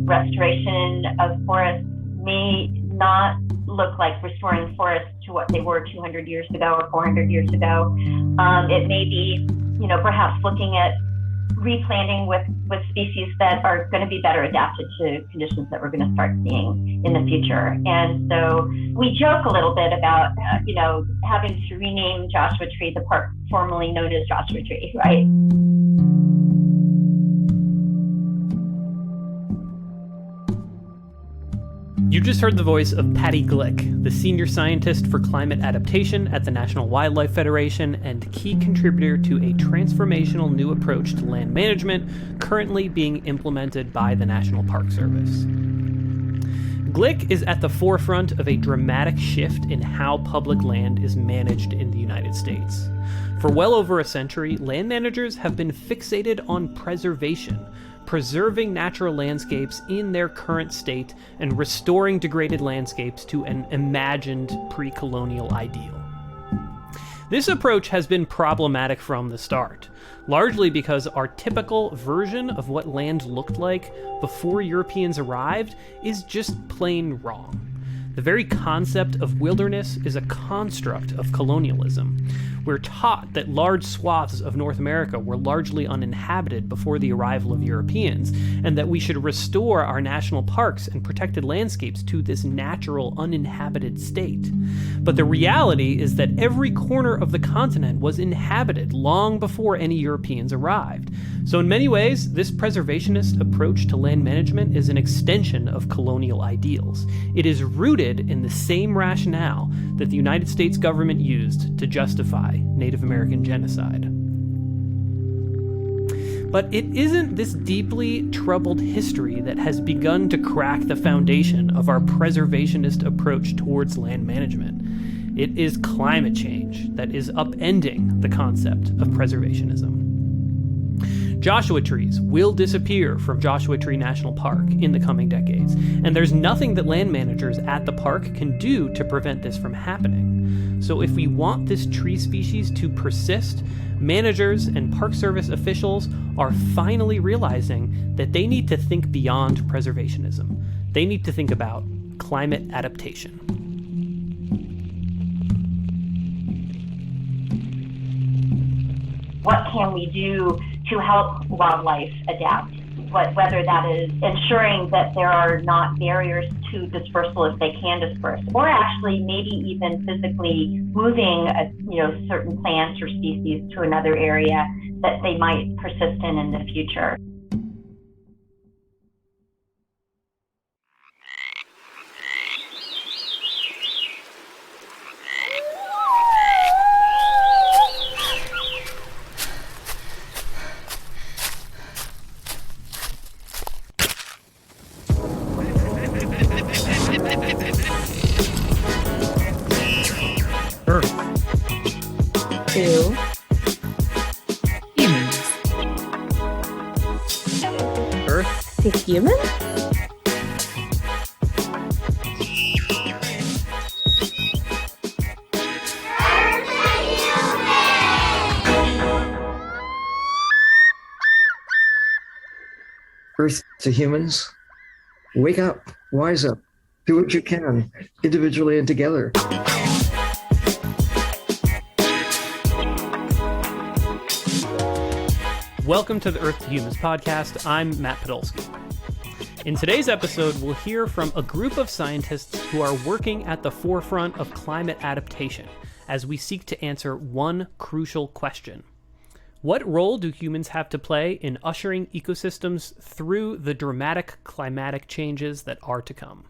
Restoration of forests may not look like restoring forests to what they were 200 years ago or 400 years ago. It may be, perhaps looking at replanting with species that are going to be better adapted to conditions that we're going to start seeing in the future. And so we joke a little bit about, having to rename Joshua Tree, the park formerly known as Joshua Tree, right? You just heard the voice of Patty Glick, the senior scientist for climate adaptation at the National Wildlife Federation and key contributor to a transformational new approach to land management currently being implemented by the National Park Service. Glick is at the forefront of a dramatic shift in how public land is managed in the United States. For well over a century, land managers have been fixated on preservation, preserving natural landscapes in their current state and restoring degraded landscapes to an imagined pre-colonial ideal. This approach has been problematic from the start, largely because our typical version of what land looked like before Europeans arrived is just plain wrong. The very concept of wilderness is a construct of colonialism. We're taught that large swaths of North America were largely uninhabited before the arrival of Europeans, and that we should restore our national parks and protected landscapes to this natural, uninhabited state. But the reality is that every corner of the continent was inhabited long before any Europeans arrived. So in many ways, this preservationist approach to land management is an extension of colonial ideals. It is rooted in the same rationale that the United States government used to justify Native American genocide. But it isn't this deeply troubled history that has begun to crack the foundation of our preservationist approach towards land management. It is climate change that is upending the concept of preservationism. Joshua trees will disappear from Joshua Tree National Park in the coming decades, and there's nothing that land managers at the park can do to prevent this from happening. So if we want this tree species to persist, managers and Park Service officials are finally realizing that they need to think beyond preservationism. They need to think about climate adaptation. What can we do to help wildlife adapt? Whether that is ensuring that there are not barriers to dispersal if they can disperse, or actually maybe even physically moving certain plants or species to another area that they might persist in the future. To humans. Earth To humans? Earth to humans. Wake up, wise up, do what you can, individually and together. Welcome to the Earth to Humans podcast. I'm Matt Podolsky. In today's episode, we'll hear from a group of scientists who are working at the forefront of climate adaptation as we seek to answer one crucial question. What role do humans have to play in ushering ecosystems through the dramatic climatic changes that are to come?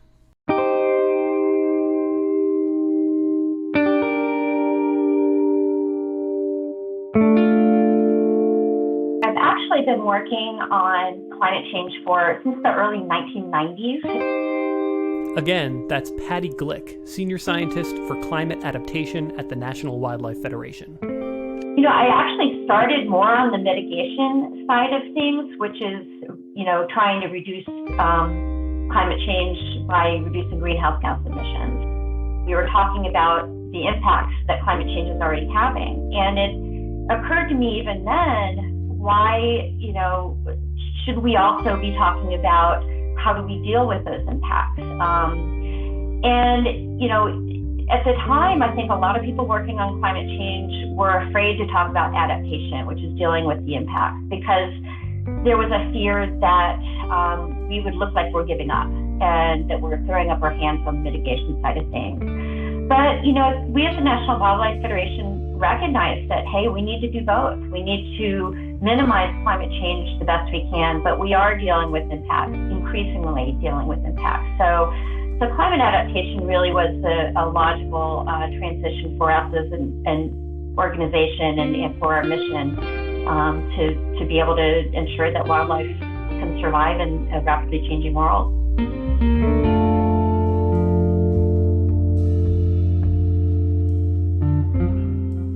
I've been working on climate change since the early 1990s. Again, that's Patty Glick, senior scientist for climate adaptation at the National Wildlife Federation. I actually started more on the mitigation side of things, which is, trying to reduce climate change by reducing greenhouse gas emissions. we were talking about the impacts that climate change is already having. And it occurred to me even then, why, should we also be talking about how do we deal with those impacts? At the time, I think a lot of people working on climate change were afraid to talk about adaptation, which is dealing with the impacts, because there was a fear that we would look like we're giving up and that we're throwing up our hands on the mitigation side of things. But, we as the National Wildlife Federation recognize that, hey, we need to do both. We need to minimize climate change the best we can, but we are dealing with impacts, increasingly dealing with impacts. So climate adaptation really was a logical transition for us as an organization and for our mission to be able to ensure that wildlife can survive in a rapidly changing world.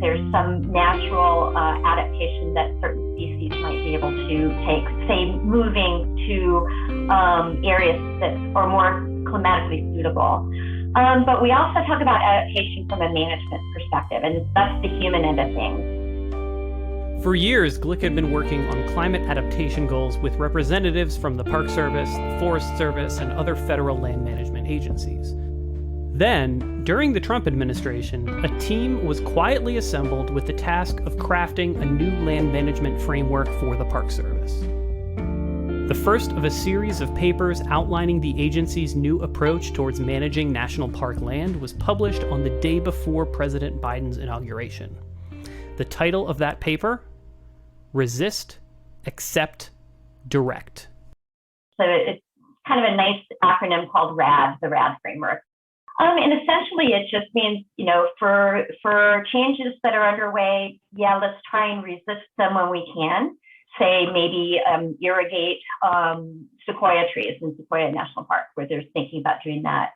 There's some natural adaptation that certain species might be able to take, say, moving to areas that are more climatically suitable. But we also talk about adaptation from a management perspective, and that's the human end of things. For years, Glick had been working on climate adaptation goals with representatives from the Park Service, the Forest Service, and other federal land management agencies. Then, during the Trump administration, a team was quietly assembled with the task of crafting a new land management framework for the Park Service. The first of a series of papers outlining the agency's new approach towards managing national park land was published on the day before President Biden's inauguration. The title of that paper? Resist, Accept, Direct. So it's kind of a nice acronym called RAD, the RAD framework. And essentially it just means, for changes that are underway, let's try and resist them when we can. Say maybe irrigate sequoia trees in Sequoia National Park, where they're thinking about doing that.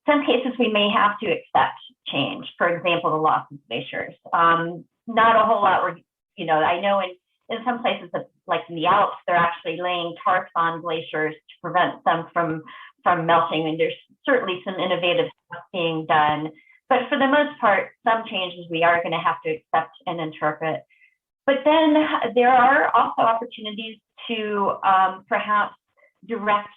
Some cases we may have to accept change. For example, the loss of glaciers. Not a whole lot. I know in some places, like in the Alps, they're actually laying tarps on glaciers to prevent them from melting. And there's certainly some innovative stuff being done. But for the most part, some changes we are going to have to accept and interpret. But then there are also opportunities to perhaps direct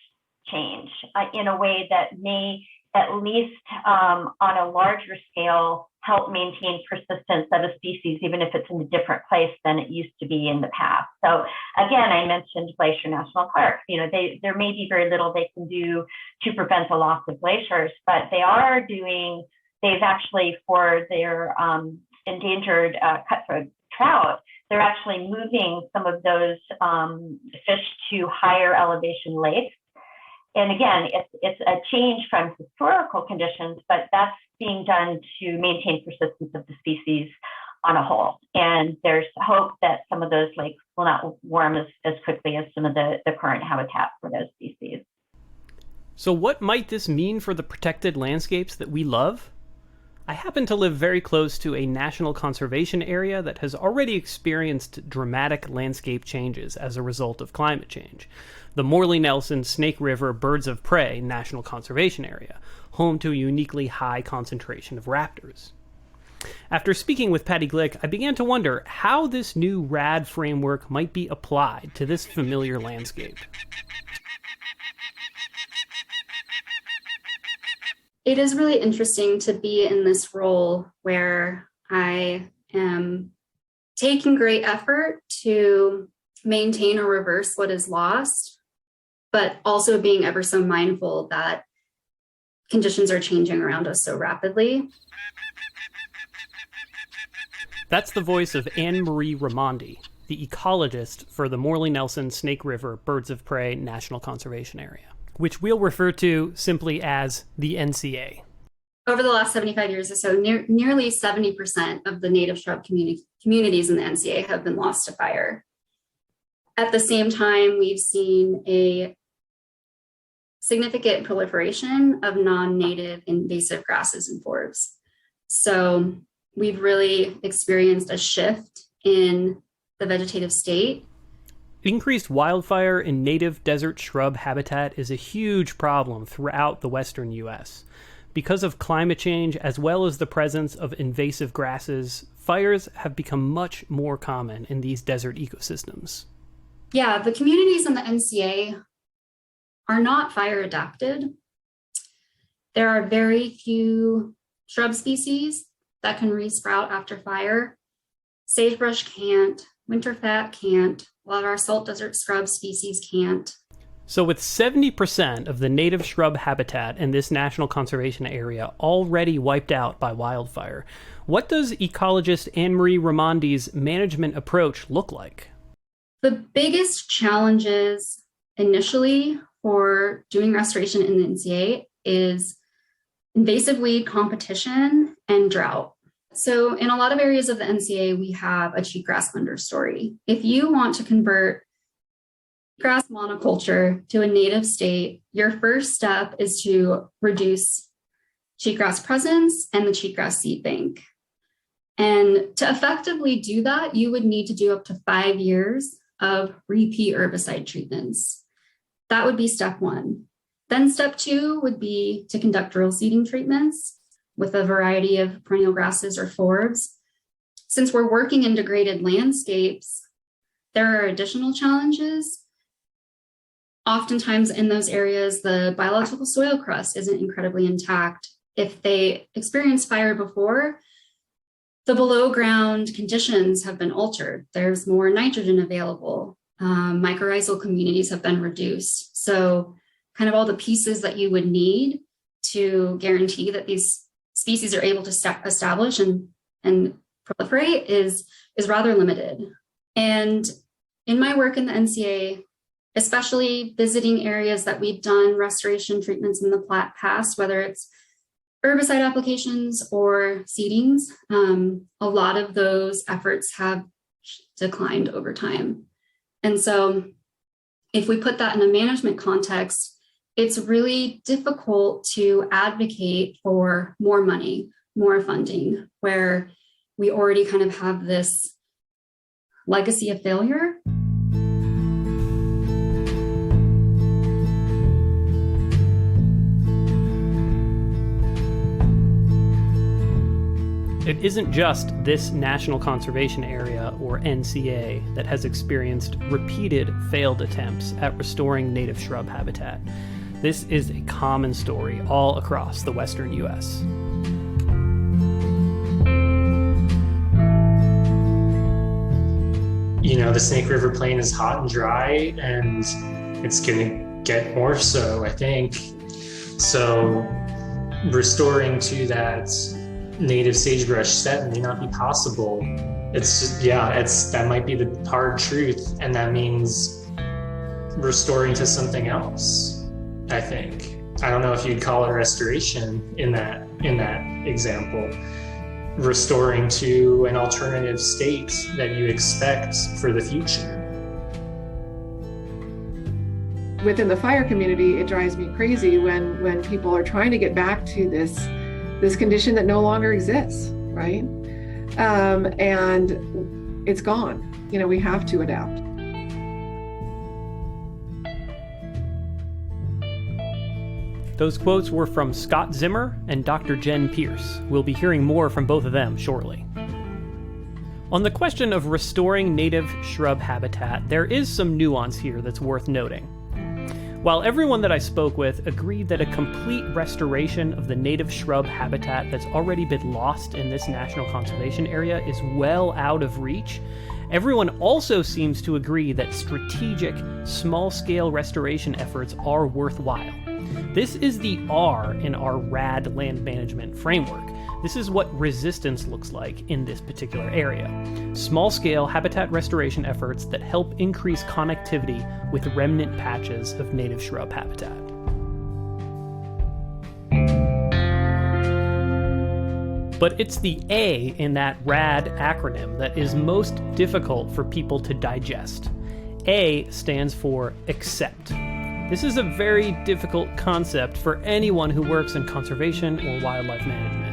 change in a way that may, at least on a larger scale, help maintain persistence of a species, even if it's in a different place than it used to be in the past. So again, I mentioned Glacier National Park. There may be very little they can do to prevent the loss of glaciers, but they've actually, for their endangered cutthroat trout, they're actually moving some of those fish to higher elevation lakes. And again, it's a change from historical conditions, but that's being done to maintain persistence of the species on a whole. And there's hope that some of those lakes will not warm as quickly as some of the current habitat for those species. So what might this mean for the protected landscapes that we love? I happen to live very close to a national conservation area that has already experienced dramatic landscape changes as a result of climate change. The Morley Nelson Snake River Birds of Prey National Conservation Area, home to a uniquely high concentration of raptors. After speaking with Patty Glick, I began to wonder how this new RAD framework might be applied to this familiar landscape. It is really interesting to be in this role where I am taking great effort to maintain or reverse what is lost, but also being ever so mindful that conditions are changing around us so rapidly. That's the voice of Anne Marie Raimondi, the ecologist for the Morley Nelson Snake River Birds of Prey National Conservation Area, which we'll refer to simply as the NCA. Over the last 75 years or so, nearly 70% of the native shrub communities in the NCA have been lost to fire. At the same time, we've seen a significant proliferation of non-native invasive grasses and forbs. So we've really experienced a shift in the vegetative state. Increased wildfire in native desert shrub habitat is a huge problem throughout the western U.S. Because of climate change, as well as the presence of invasive grasses, fires have become much more common in these desert ecosystems. Yeah, the communities in the NCA are not fire adapted. There are very few shrub species that can resprout after fire. Sagebrush can't, winterfat can't, a lot of our salt desert scrub species can't. So with 70% of the native shrub habitat in this national conservation area already wiped out by wildfire, what does ecologist Anne-Marie Ramondi's management approach look like? The biggest challenges initially for doing restoration in the NCA is invasive weed competition and drought. So in a lot of areas of the NCA, we have a cheatgrass understory. If you want to convert grass monoculture to a native state, your first step is to reduce cheatgrass presence and the cheatgrass seed bank. And to effectively do that, you would need to do up to 5 years of repeat herbicide treatments. That would be step one. Then step two would be to conduct drill seeding treatments with a variety of perennial grasses or forbs. Since we're working in degraded landscapes, there are additional challenges. Oftentimes in those areas, the biological soil crust isn't incredibly intact. If they experienced fire before, the below ground conditions have been altered. There's more nitrogen available. Mycorrhizal communities have been reduced. So kind of all the pieces that you would need to guarantee that these species are able to establish and proliferate is rather limited. And in my work in the NCA, especially visiting areas that we've done restoration treatments in the past, whether it's herbicide applications or seedings, a lot of those efforts have declined over time. And so if we put that in a management context, it's really difficult to advocate for more money, more funding, where we already kind of have this legacy of failure. It isn't just this National Conservation Area, or NCA, that has experienced repeated failed attempts at restoring native shrub habitat. This is a common story all across the western U.S. You know, the Snake River Plain is hot and dry, and it's going to get more so, I think. So restoring to that native sagebrush set may not be possible. It's just, that might be the hard truth, and that means restoring to something else, I think. I don't know if you'd call it restoration in that example. Restoring to an alternative state that you expect for the future. Within the fire community, it drives me crazy when people are trying to get back to this condition that no longer exists, right? And it's gone. You know, we have to adapt. Those quotes were from Scott Zimmer and Dr. Jen Pierce. We'll be hearing more from both of them shortly. On the question of restoring native shrub habitat, there is some nuance here that's worth noting. While everyone that I spoke with agreed that a complete restoration of the native shrub habitat that's already been lost in this national conservation area is well out of reach, everyone also seems to agree that strategic, small-scale restoration efforts are worthwhile. This is the R in our Rad Land Management framework. This is what resistance looks like in this particular area. Small-scale habitat restoration efforts that help increase connectivity with remnant patches of native shrub habitat. But it's the A in that RAD acronym that is most difficult for people to digest. A stands for accept. This is a very difficult concept for anyone who works in conservation or wildlife management.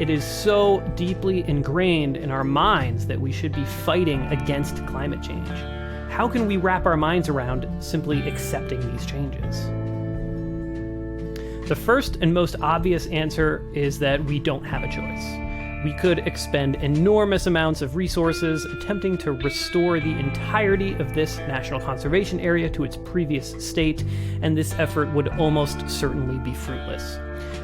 It is so deeply ingrained in our minds that we should be fighting against climate change. How can we wrap our minds around simply accepting these changes? The first and most obvious answer is that we don't have a choice. We could expend enormous amounts of resources attempting to restore the entirety of this national conservation area to its previous state, and this effort would almost certainly be fruitless.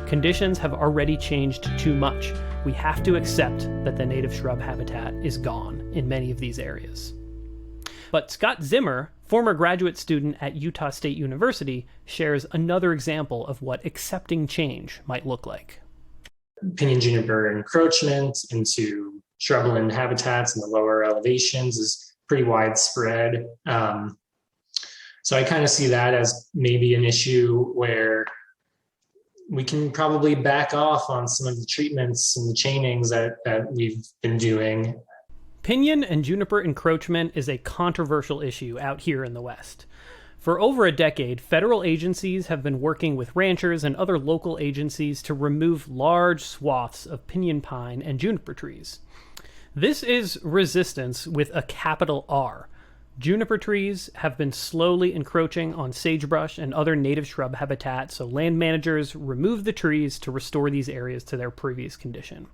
Conditions have already changed too much. We have to accept that the native shrub habitat is gone in many of these areas. But Scott Zimmer, former graduate student at Utah State University, shares another example of what accepting change might look like. Pinyon juniper encroachment into shrubland habitats in the lower elevations is pretty widespread. So I kind of see that as maybe an issue where we can probably back off on some of the treatments and the chainings that we've been doing. Pinyon and juniper encroachment is a controversial issue out here in the West. For over a decade, federal agencies have been working with ranchers and other local agencies to remove large swaths of pinyon pine and juniper trees. This is resistance with a capital R. Juniper trees have been slowly encroaching on sagebrush and other native shrub habitat, so land managers remove the trees to restore these areas to their previous condition.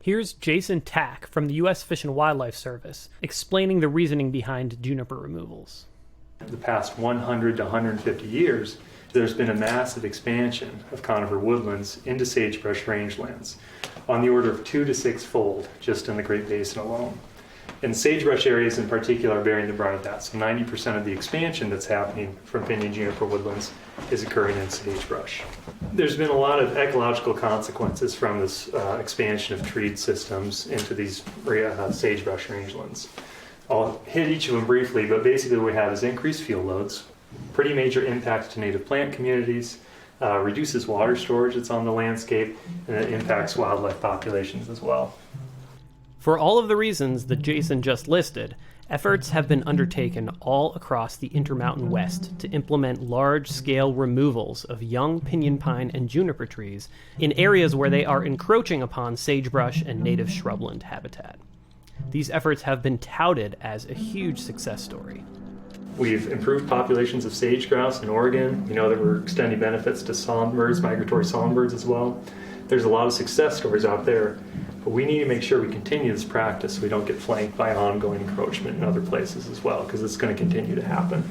Here's Jason Tack from the U.S. Fish and Wildlife Service explaining the reasoning behind juniper removals. The past 100 to 150 years, there's been a massive expansion of conifer woodlands into sagebrush rangelands, on the order of 2 to 6-fold just in the Great Basin alone. And sagebrush areas in particular are bearing the brunt of that. So 90% of the expansion that's happening from pinyon juniper woodlands is occurring in sagebrush. There's been a lot of ecological consequences from this expansion of treed systems into these sagebrush rangelands. I'll hit each of them briefly, but basically what we have is increased fuel loads, pretty major impacts to native plant communities, reduces water storage that's on the landscape, and it impacts wildlife populations as well. For all of the reasons that Jason just listed, efforts have been undertaken all across the Intermountain West to implement large-scale removals of young pinyon pine and juniper trees in areas where they are encroaching upon sagebrush and native shrubland habitat. These efforts have been touted as a huge success story. We've improved populations of sage grouse in Oregon. We know that we're extending benefits to songbirds, migratory songbirds as well. There's a lot of success stories out there, but we need to make sure we continue this practice so we don't get flanked by ongoing encroachment in other places as well, because it's going to continue to happen.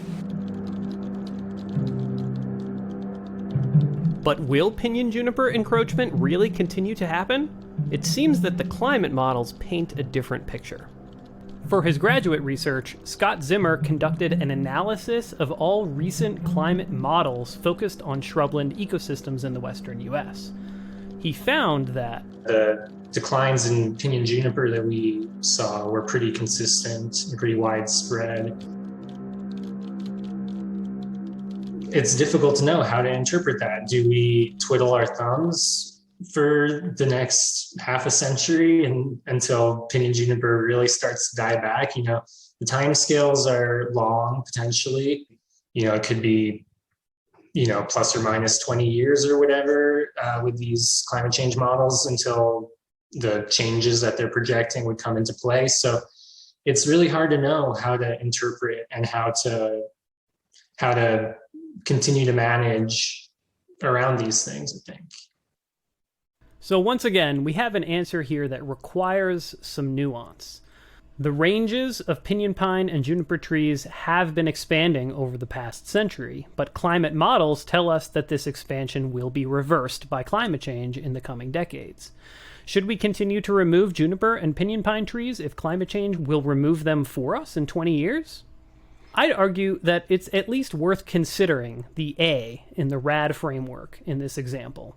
But will pinyon juniper encroachment really continue to happen? It seems that the climate models paint a different picture. For his graduate research, Scott Zimmer conducted an analysis of all recent climate models focused on shrubland ecosystems in the western U.S. He found that The declines in pinyon juniper that we saw were pretty consistent and pretty widespread. It's difficult to know how to interpret that. Do we twiddle our thumbs for the next half a century and until pinyon juniper really starts to die back? You know, the time scales are long potentially. You know, it could be, you know, plus or minus 20 years or whatever with these climate change models until the changes that they're projecting would come into play. So it's really hard to know how to interpret and how to continue to manage around these things, I think. So once again, we have an answer here that requires some nuance. The ranges of pinyon pine and juniper trees have been expanding over the past century, but climate models tell us that this expansion will be reversed by climate change in the coming decades. Should we continue to remove juniper and pinyon pine trees if climate change will remove them for us in 20 years? I'd argue that it's at least worth considering the A in the Rad framework in this example.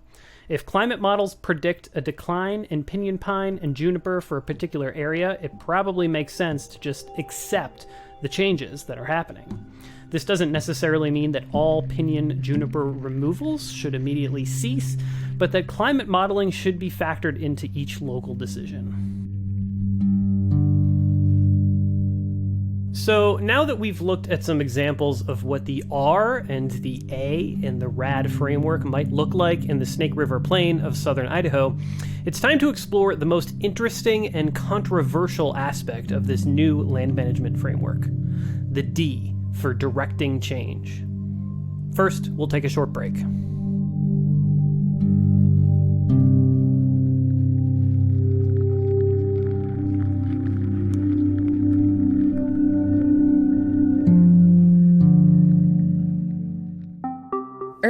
If climate models predict a decline in pinyon pine and juniper for a particular area, it probably makes sense to just accept the changes that are happening. This doesn't necessarily mean that all pinyon juniper removals should immediately cease, but that climate modeling should be factored into each local decision. So now that we've looked at some examples of what the R and the A in the Rad framework might look like in the Snake River Plain of southern Idaho, it's time to explore the most interesting and controversial aspect of this new land management framework, the D for directing change. First, we'll take a short break.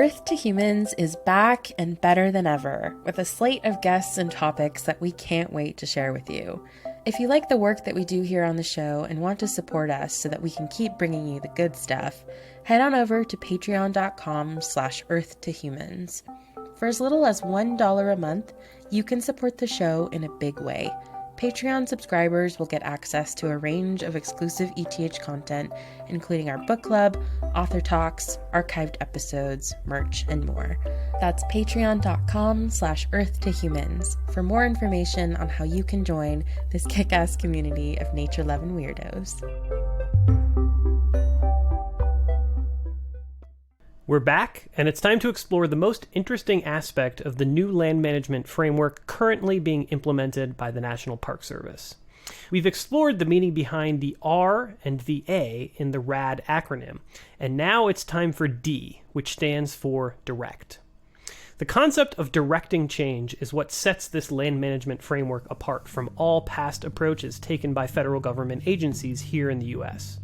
Earth to Humans is back and better than ever, with a slate of guests and topics that we can't wait to share with you. If you like the work that we do here on the show and want to support us so that we can keep bringing you the good stuff, head on over to patreon.com/earthtohumans. For as little as $1 a month, you can support the show in a big way. Patreon subscribers will get access to a range of exclusive ETH content, including our book club, author talks, archived episodes, merch, and more. That's patreon.com/earthtohumans for more information on how you can join this kick-ass community of nature-loving weirdos. We're back, and it's time to explore the most interesting aspect of the new land management framework currently being implemented by the National Park Service. We've explored the meaning behind the R and the A in the RAD acronym, and now it's time for D, which stands for direct. The concept of directing change is what sets this land management framework apart from all past approaches taken by federal government agencies here in the U.S.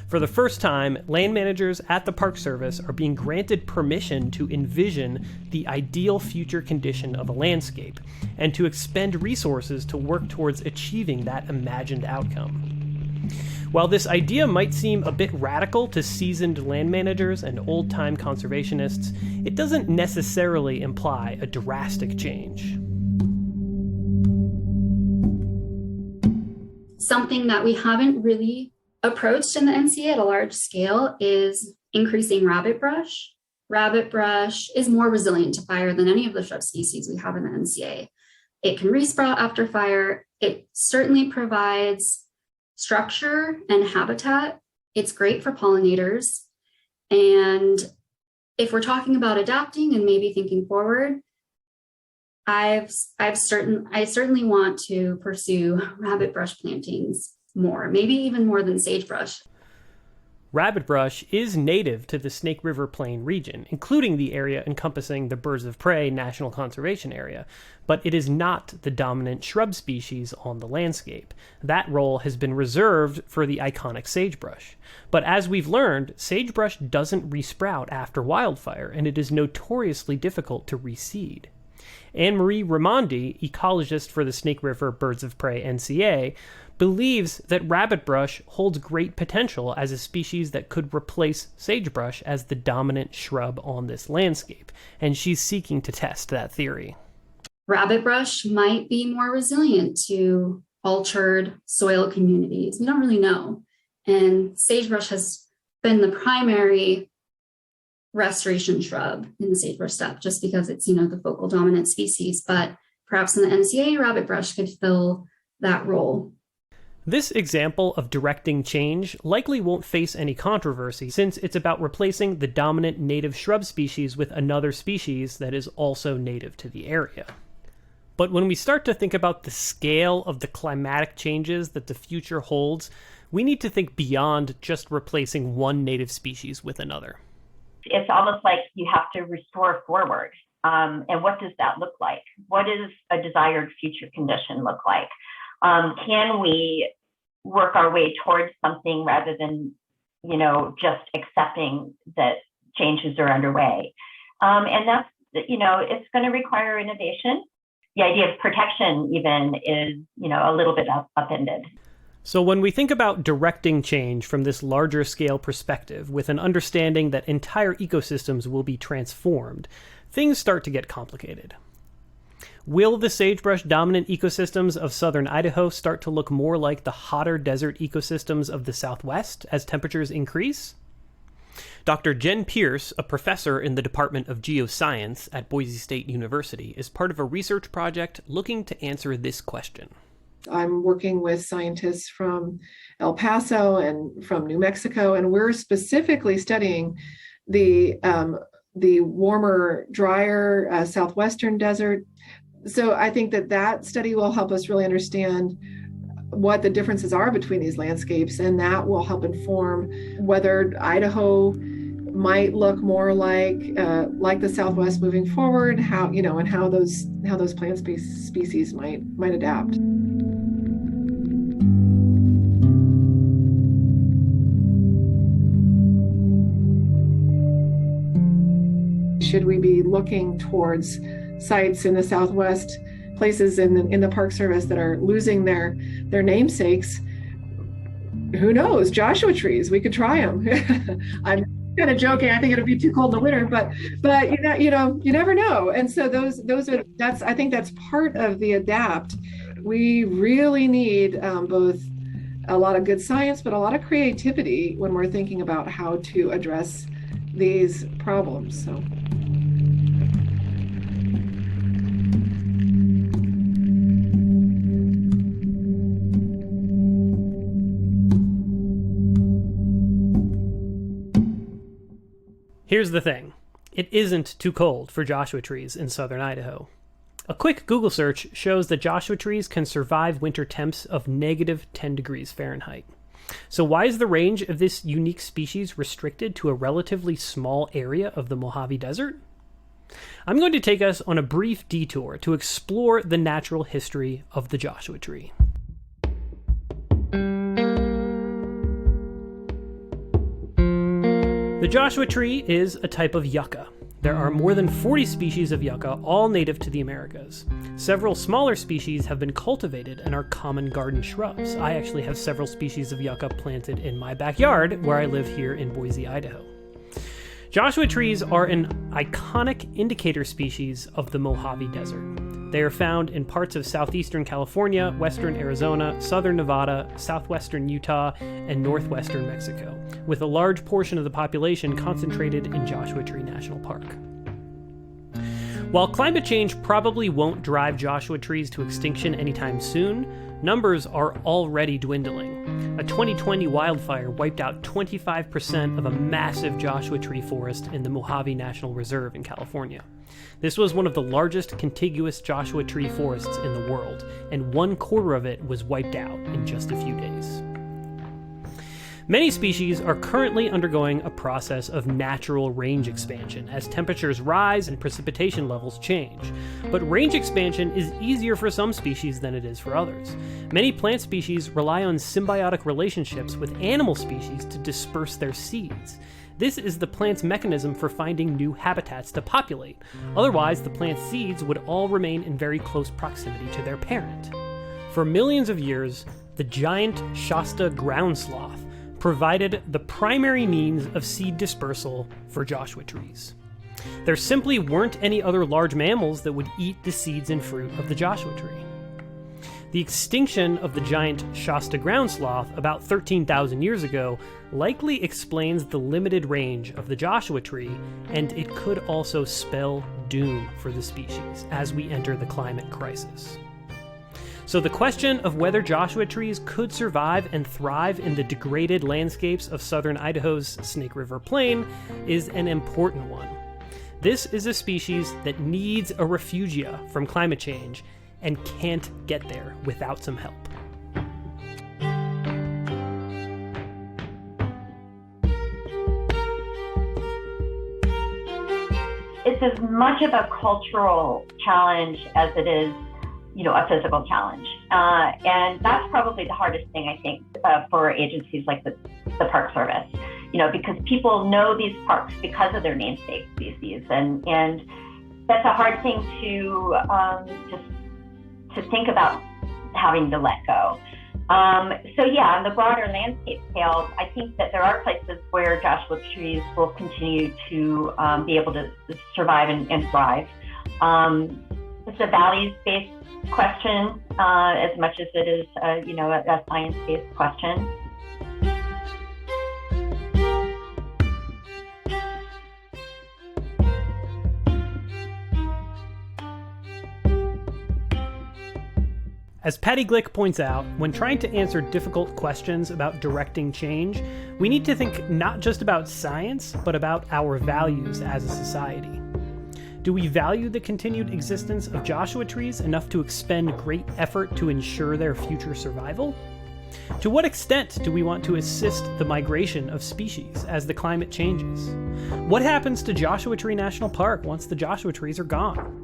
For the first time, land managers at the Park Service are being granted permission to envision the ideal future condition of a landscape and to expend resources to work towards achieving that imagined outcome. While this idea might seem a bit radical to seasoned land managers and old-time conservationists, it doesn't necessarily imply a drastic change. Something that we haven't really approached in the NCA at a large scale is increasing rabbit brush. Rabbit brush is more resilient to fire than any of the shrub species we have in the NCA. It can resprout after fire. It certainly provides structure and habitat. It's great for pollinators. And if we're talking about adapting and maybe thinking forward, I certainly want to pursue rabbit brush plantings more, maybe even more than sagebrush. Rabbit brush is native to the Snake River Plain region, including the area encompassing the Birds of Prey National Conservation Area, but it is not the dominant shrub species on the landscape. That role has been reserved for the iconic sagebrush. But as we've learned, sagebrush doesn't resprout after wildfire, and it is notoriously difficult to reseed. Anne-Marie Raimondi, ecologist for the Snake River Birds of Prey NCA, believes that rabbit brush holds great potential as a species that could replace sagebrush as the dominant shrub on this landscape, and she's seeking to test that theory. Rabbit brush might be more resilient to altered soil communities. We don't really know. And sagebrush has been the primary restoration shrub in the sagebrush steppe just because it's, the focal dominant species. But perhaps in the NCA, rabbit brush could fill that role. This example of directing change likely won't face any controversy since it's about replacing the dominant native shrub species with another species that is also native to the area. But when we start to think about the scale of the climatic changes that the future holds, we need to think beyond just replacing one native species with another. It's almost like you have to restore forward. And what does that look like? What does a desired future condition look like? Can we work our way towards something rather than, just accepting that changes are underway? And that's, it's going to require innovation. The idea of protection even is, a little bit upended. So when we think about directing change from this larger scale perspective with an understanding that entire ecosystems will be transformed, things start to get complicated. Will the sagebrush dominant ecosystems of southern Idaho start to look more like the hotter desert ecosystems of the Southwest as temperatures increase? Dr. Jen Pierce, a professor in the Department of Geoscience at Boise State University, is part of a research project looking to answer this question. I'm working with scientists from El Paso and from New Mexico, and we're specifically studying the warmer, drier southwestern desert. So I think that study will help us really understand what the differences are between these landscapes, and that will help inform whether Idaho might look more like the Southwest moving forward, and how those plant species might adapt. Should we be looking towards sites in the Southwest, places in the Park Service that are losing their namesakes? Who knows? Joshua trees, we could try them. I'm kind of joking. I think it'll be too cold in the winter, but you never know. And so I think that's part of the adapt. We really need both a lot of good science, but a lot of creativity when we're thinking about how to address these problems. So. Here's the thing. It isn't too cold for Joshua trees in southern Idaho. A quick Google search shows that Joshua trees can survive winter temps of negative 10 degrees Fahrenheit. So why is the range of this unique species restricted to a relatively small area of the Mojave Desert? I'm going to take us on a brief detour to explore the natural history of the Joshua tree. The Joshua tree is a type of yucca. There are more than 40 species of yucca, all native to the Americas. Several smaller species have been cultivated and are common garden shrubs. I actually have several species of yucca planted in my backyard where I live here in Boise, Idaho. Joshua trees are an iconic indicator species of the Mojave Desert. They are found in parts of southeastern California, western Arizona, southern Nevada, southwestern Utah, and northwestern Mexico, with a large portion of the population concentrated in Joshua Tree National Park. While climate change probably won't drive Joshua trees to extinction anytime soon, numbers are already dwindling. A 2020 wildfire wiped out 25% of a massive Joshua tree forest in the Mojave National Reserve in California. This was one of the largest contiguous Joshua tree forests in the world, and 1/4 of it was wiped out in just a few days. Many species are currently undergoing a process of natural range expansion as temperatures rise and precipitation levels change. But range expansion is easier for some species than it is for others. Many plant species rely on symbiotic relationships with animal species to disperse their seeds. This is the plant's mechanism for finding new habitats to populate. Otherwise, the plant's seeds would all remain in very close proximity to their parent. For millions of years, the giant Shasta ground sloth provided the primary means of seed dispersal for Joshua trees. There simply weren't any other large mammals that would eat the seeds and fruit of the Joshua tree. The extinction of the giant Shasta ground sloth about 13,000 years ago likely explains the limited range of the Joshua tree, and it could also spell doom for the species as we enter the climate crisis. So the question of whether Joshua trees could survive and thrive in the degraded landscapes of southern Idaho's Snake River Plain is an important one. This is a species that needs a refugia from climate change and can't get there without some help. It's as much of a cultural challenge as it is, a physical challenge. And that's probably the hardest thing, I think, for agencies like the Park Service, because people know these parks because of their namesake species. And that's a hard thing to think about having to let go. On the broader landscape scale, I think that there are places where Joshua trees will continue to be able to survive and thrive. It's a values-based question as much as it is, a science-based question. As Patty Glick points out, when trying to answer difficult questions about directing change, we need to think not just about science, but about our values as a society. Do we value the continued existence of Joshua trees enough to expend great effort to ensure their future survival? To what extent do we want to assist the migration of species as the climate changes? What happens to Joshua Tree National Park once the Joshua trees are gone?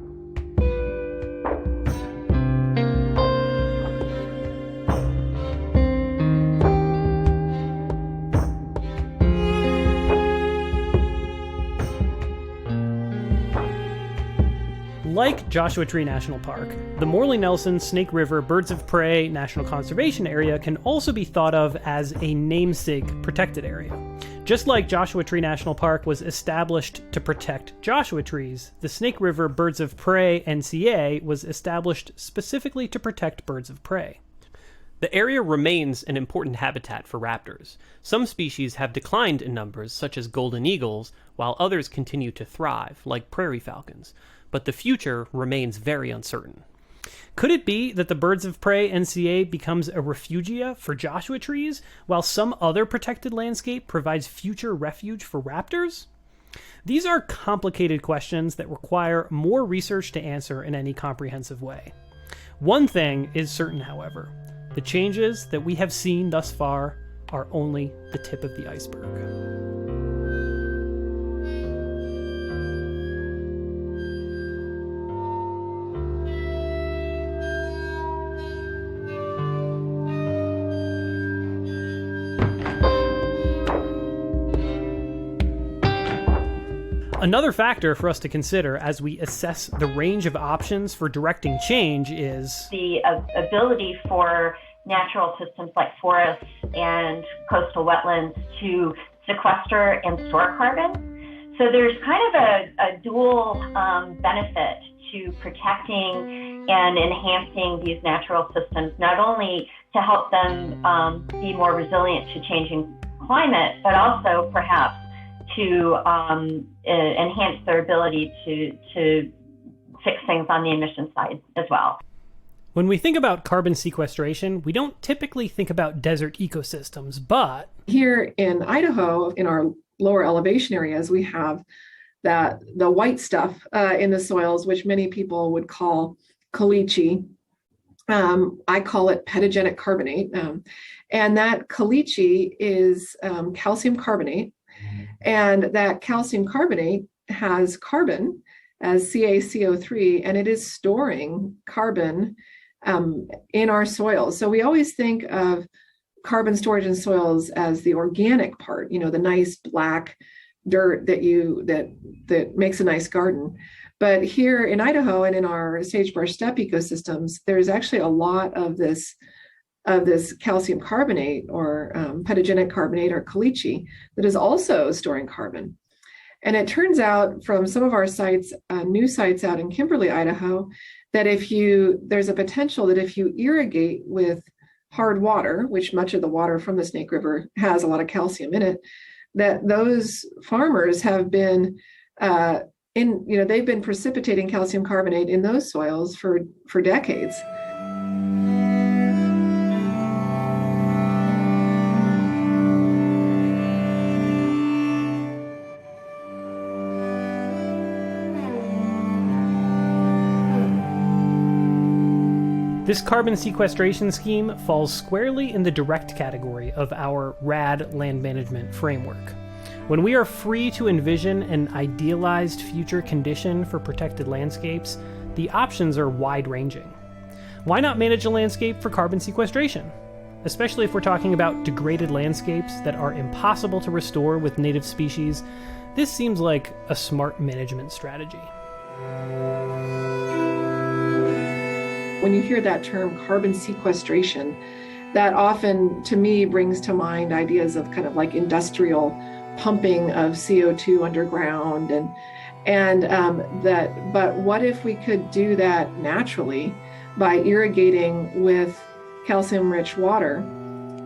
Like Joshua Tree National Park, the Morley-Nelson Snake River Birds of Prey National Conservation Area can also be thought of as a namesake protected area. Just like Joshua Tree National Park was established to protect Joshua trees, the Snake River Birds of Prey NCA was established specifically to protect birds of prey. The area remains an important habitat for raptors. Some species have declined in numbers, such as golden eagles, while others continue to thrive, like prairie falcons. But the future remains very uncertain. Could it be that the Birds of Prey NCA becomes a refugia for Joshua trees, while some other protected landscape provides future refuge for raptors? These are complicated questions that require more research to answer in any comprehensive way. One thing is certain, however. The changes that we have seen thus far are only the tip of the iceberg. Another factor for us to consider as we assess the range of options for directing change is the ability for natural systems like forests and coastal wetlands to sequester and store carbon. So there's kind of a dual benefit to protecting and enhancing these natural systems, not only to help them be more resilient to changing climate, but also perhaps to enhance their ability to fix things on the emission side as well. When we think about carbon sequestration, we don't typically think about desert ecosystems, but here in Idaho, in our lower elevation areas, we have the white stuff in the soils, which many people would call caliche. I call it pedogenic carbonate. And that caliche is calcium carbonate. And that calcium carbonate has carbon as CaCO3, and it is storing carbon in our soils. So we always think of carbon storage in soils as the organic part, the nice black dirt that makes a nice garden. But here in Idaho and in our sagebrush steppe ecosystems, there's actually a lot of this calcium carbonate or pedogenic carbonate or caliche that is also storing carbon. And it turns out from some of our sites, new sites out in Kimberly, Idaho, that there's a potential that if you irrigate with hard water, which much of the water from the Snake River has a lot of calcium in it, that those farmers have been they've been precipitating calcium carbonate in those soils for decades. This carbon sequestration scheme falls squarely in the direct category of our Rad Land Management framework. When we are free to envision an idealized future condition for protected landscapes, the options are wide-ranging. Why not manage a landscape for carbon sequestration? Especially if we're talking about degraded landscapes that are impossible to restore with native species, this seems like a smart management strategy. When you hear that term carbon sequestration, that often to me brings to mind ideas of kind of like industrial pumping of CO2 underground but what if we could do that naturally by irrigating with calcium rich water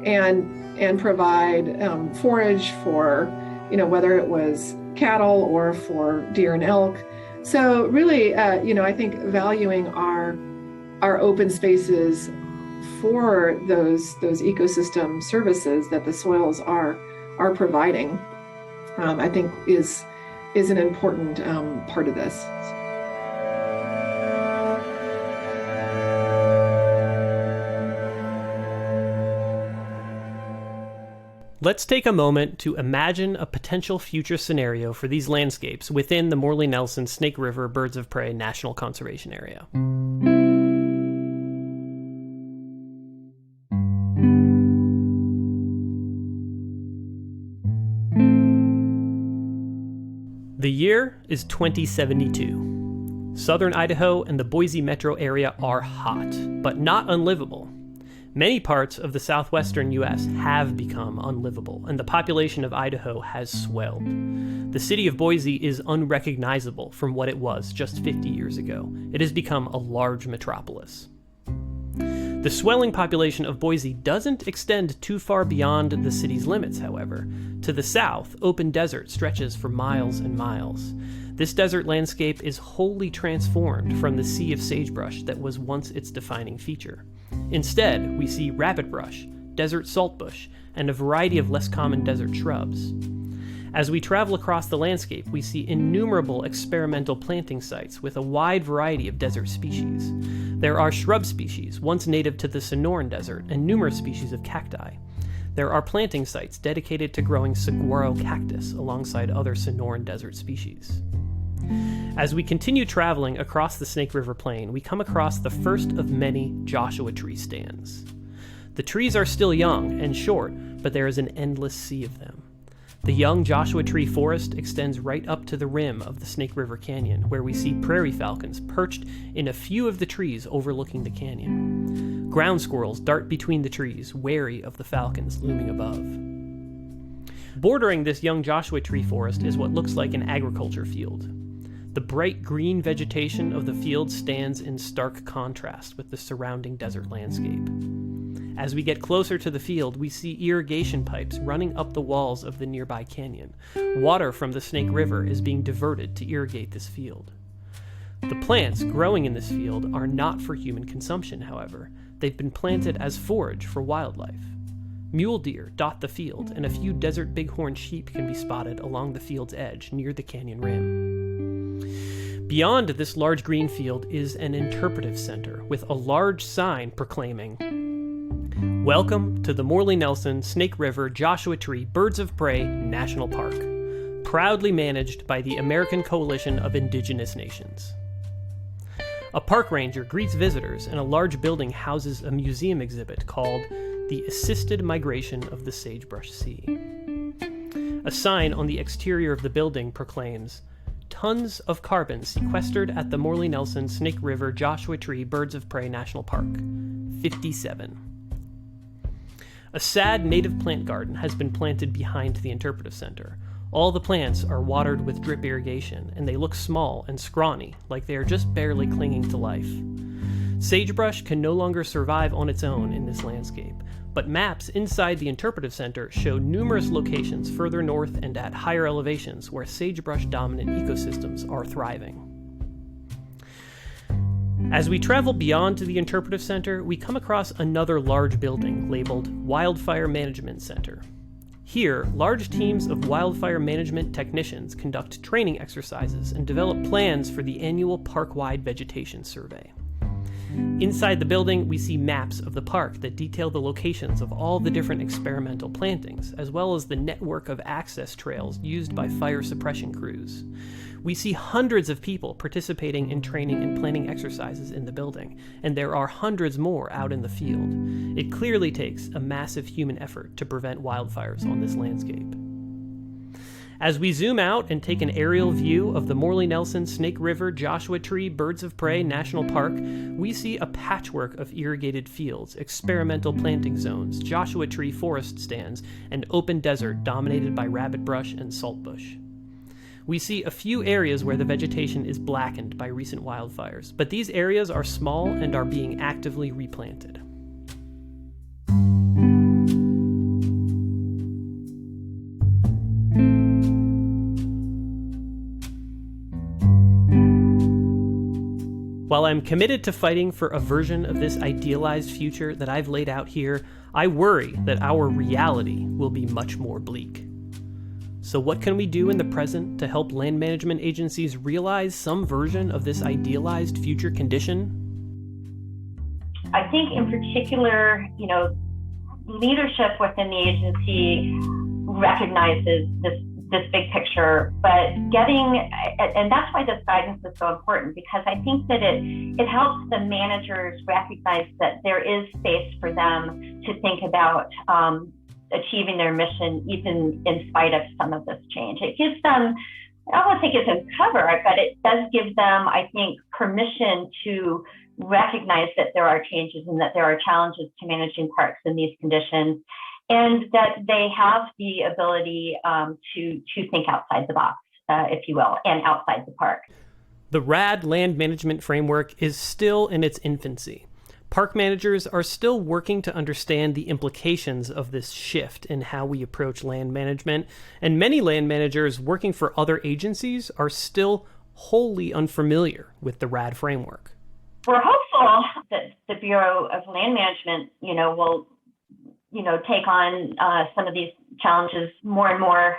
and provide forage for whether it was cattle or for deer and elk. So really I think valuing our open spaces for those ecosystem services that the soils are providing, I think is an important part of this. Let's take a moment to imagine a potential future scenario for these landscapes within the Morley-Nelson Snake River Birds of Prey National Conservation Area. The year is 2072. Southern Idaho and the Boise metro area are hot, but not unlivable. Many parts of the southwestern U.S. have become unlivable, and the population of Idaho has swelled. The city of Boise is unrecognizable from what it was just 50 years ago. It has become a large metropolis. The swelling population of Boise doesn't extend too far beyond the city's limits, however. To the south, open desert stretches for miles and miles. This desert landscape is wholly transformed from the sea of sagebrush that was once its defining feature. Instead, we see rabbitbrush, desert saltbush, and a variety of less common desert shrubs. As we travel across the landscape, we see innumerable experimental planting sites with a wide variety of desert species. There are shrub species, once native to the Sonoran Desert, and numerous species of cacti. There are planting sites dedicated to growing saguaro cactus alongside other Sonoran Desert species. As we continue traveling across the Snake River Plain, we come across the first of many Joshua tree stands. The trees are still young and short, but there is an endless sea of them. The young Joshua Tree Forest extends right up to the rim of the Snake River Canyon, where we see prairie falcons perched in a few of the trees overlooking the canyon. Ground squirrels dart between the trees, wary of the falcons looming above. Bordering this young Joshua Tree Forest is what looks like an agriculture field. The bright green vegetation of the field stands in stark contrast with the surrounding desert landscape. As we get closer to the field, we see irrigation pipes running up the walls of the nearby canyon. Water from the Snake River is being diverted to irrigate this field. The plants growing in this field are not for human consumption, however. They've been planted as forage for wildlife. Mule deer dot the field, and a few desert bighorn sheep can be spotted along the field's edge near the canyon rim. Beyond this large green field is an interpretive center with a large sign proclaiming, "Welcome to the Morley Nelson Snake River Joshua Tree Birds of Prey National Park, proudly managed by the American Coalition of Indigenous Nations." A park ranger greets visitors, and a large building houses a museum exhibit called The Assisted Migration of the Sagebrush Sea. A sign on the exterior of the building proclaims, "Tons of carbon sequestered at the Morley Nelson Snake River Joshua Tree Birds of Prey National Park, 57. A sad native plant garden has been planted behind the interpretive center. All the plants are watered with drip irrigation, and they look small and scrawny, like they are just barely clinging to life. Sagebrush can no longer survive on its own in this landscape, but maps inside the interpretive center show numerous locations further north and at higher elevations where sagebrush-dominant ecosystems are thriving. As we travel beyond to the interpretive center, we come across another large building labeled Wildfire Management Center. Here, large teams of wildfire management technicians conduct training exercises and develop plans for the annual park-wide vegetation survey. Inside the building, we see maps of the park that detail the locations of all the different experimental plantings, as well as the network of access trails used by fire suppression crews. We see hundreds of people participating in training and planning exercises in the building, and there are hundreds more out in the field. It clearly takes a massive human effort to prevent wildfires on this landscape. As we zoom out and take an aerial view of the Morley Nelson Snake River Joshua Tree Birds of Prey National Park, we see a patchwork of irrigated fields, experimental planting zones, Joshua Tree forest stands, and open desert dominated by rabbitbrush and saltbush. We see a few areas where the vegetation is blackened by recent wildfires, but these areas are small and are being actively replanted. While I'm committed to fighting for a version of this idealized future that I've laid out here, I worry that our reality will be much more bleak. So what can we do in the present to help land management agencies realize some version of this idealized future condition? I think in particular, leadership within the agency recognizes this big picture, but and that's why this guidance is so important, because I think that it helps the managers recognize that there is space for them to think about achieving their mission, even in spite of some of this change. It gives them I don't think it's uncover it, but it does give them, I think, permission to recognize that there are changes and that there are challenges to managing parks in these conditions, and that they have the ability to think outside the box, if you will, and outside the park. The Rad Land Management framework is still in its infancy. Park managers are still working to understand the implications of this shift in how we approach land management, and many land managers working for other agencies are still wholly unfamiliar with the Rad framework. We're hopeful that the Bureau of Land Management, will, take on some of these challenges more and more,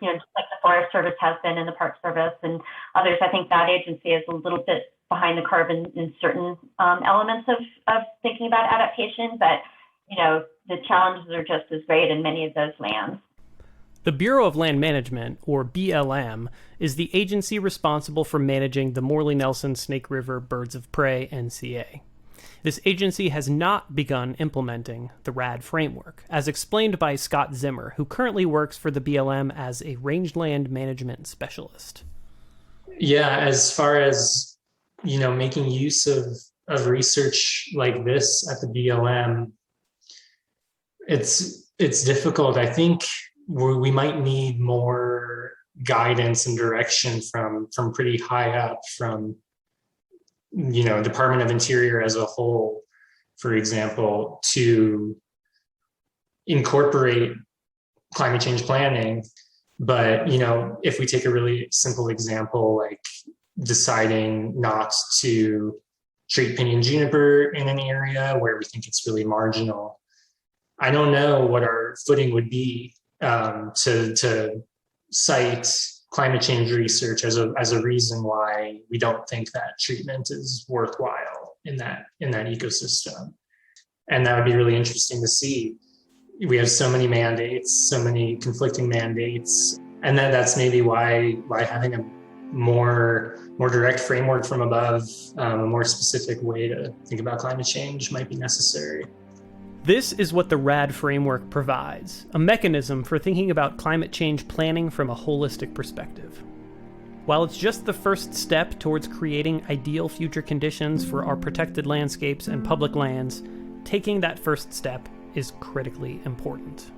just like the Forest Service has been and the Park Service and others. I think that agency is a little bit behind the curve in certain elements of thinking about adaptation, but the challenges are just as great in many of those lands. The Bureau of Land Management, or BLM, is the agency responsible for managing the Morley-Nelson Snake River Birds of Prey NCA. This agency has not begun implementing the RAD framework, as explained by Scott Zimmer, who currently works for the BLM as a rangeland management specialist. Yeah, as far as making use of research like this at the BLM, it's difficult. I think we might need more guidance and direction from pretty high up, from Department of Interior as a whole, for example, to incorporate climate change planning. But if we take a really simple example, like deciding not to treat Pinyon and Juniper in an area where we think it's really marginal, I don't know what our footing would be to cite climate change research as a reason why we don't think that treatment is worthwhile in that ecosystem. And that would be really interesting to see. We have so many mandates, so many conflicting mandates, and that's maybe why having a more direct framework from above, a more specific way to think about climate change might be necessary. This is what the RAD framework provides, a mechanism for thinking about climate change planning from a holistic perspective. While it's just the first step towards creating ideal future conditions for our protected landscapes and public lands, taking that first step is critically important.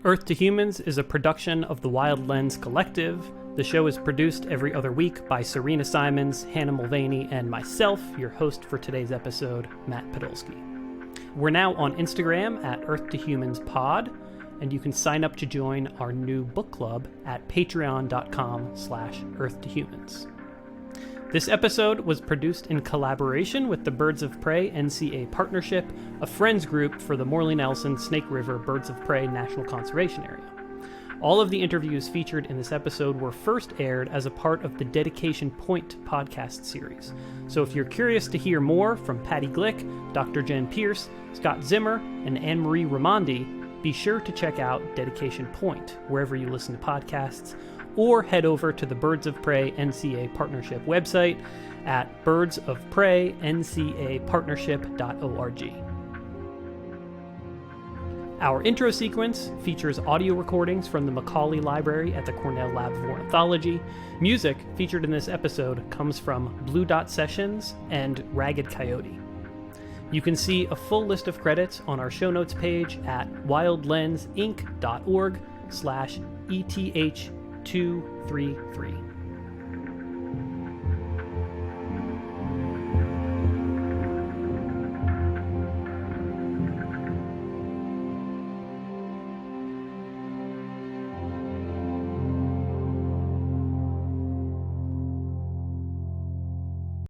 Earth to Humans is a production of the Wild Lens Collective. The show is produced every other week by Serena Simons, Hannah Mulvaney, and myself, your host for today's episode, Matt Podolsky. We're now on Instagram at Earth to Humans Pod, and you can sign up to join our new book club at patreon.com/Earth to Humans. This episode was produced in collaboration with the Birds of Prey NCA Partnership, a friends group for the Morley-Nelson Snake River Birds of Prey National Conservation Area. All of the interviews featured in this episode were first aired as a part of the Dedication Point podcast series. So if you're curious to hear more from Patty Glick, Dr. Jen Pierce, Scott Zimmer, and Anne-Marie Raimondi, be sure to check out Dedication Point wherever you listen to podcasts, or head over to the Birds of Prey NCA Partnership website at birdsofpreyncapartnership.org. Our intro sequence features audio recordings from the Macaulay Library at the Cornell Lab of Ornithology. Music featured in this episode comes from Blue Dot Sessions and Ragged Coyote. You can see a full list of credits on our show notes page at wildlensinc.org/ETH233.